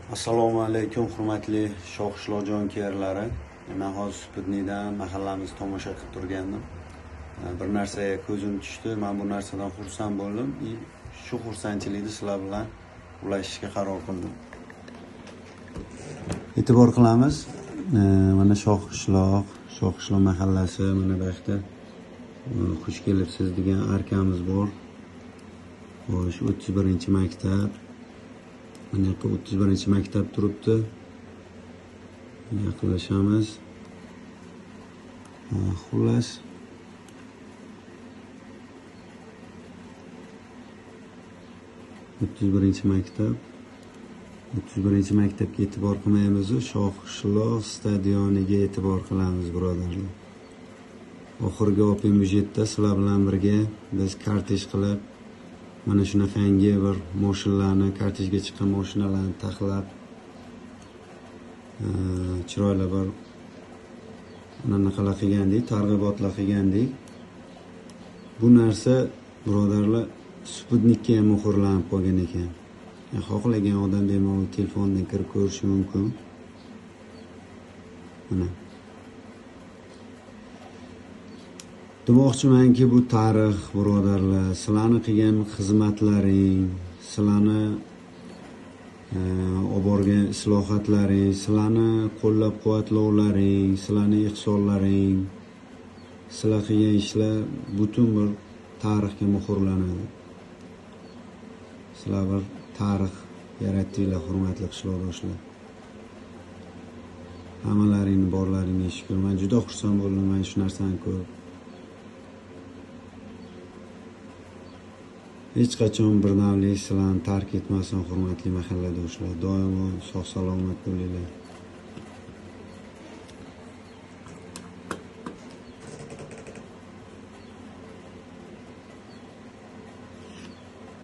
Assalomu alaykum hurmatli shohishlo jonkuyarlari. Men hozir Sputnikdan mahallamiz tomosha qilib turgandim. Bir narsaga ko'zim tushdi. Men bu narsadan xursand bo'ldim. Shu xursandchilikni sizlar bilan ulashishga qaror qildim. E'tibor qilamiz. Mana Shohishlo mahallasi, mana bu yerda xush kelibsiz degan arkamiz bor. Xo'sh, 31-maktab. Mana 31-maktab turibdi. Yaqinlashamiz. Xullas maktab. 31-maktabga e'tibor qilmaymiz, Shohishlo stadioniga e'tibor qilamiz, birodarlar. Oxirgi Open budjetda sizlar bilan birga biz kortej qilib, mana shunaqangi bir mashinalarni, kortejga chiqqan mashinalarni taxlab, chiroyli bir anaqalar qilgandik, targ'ibotlar qilgandik. Bu narsa, birodarlar, Sputnikka ham muhrlanib qolgan ekan. Xohlagan odam bemalol telefondan kirib ko'rishi mumkin. Mana. Demoqchimanki, bu tarix, birodarlar, sizlarni qilgan xizmatlaring, sizlarni olib borgan islohotlaring, sizlarni qo'llab-quvvatlovlaring, sizlarning ehsonlaring, sizlar qilgan ishlar butun bir tarixga muhrlanadi. Sizlar bir tarix yaratdinglar, hurmatli qishloqdoshlar. Hammalaringni borlaringga shukr. Men juda xursand bo'ldim mana shu narsani ko'rib. Hech qachon birdamlik sizlarni tark etmasin, hurmatli mahalladoshlar. Doimo sog' salomat bo'linglar.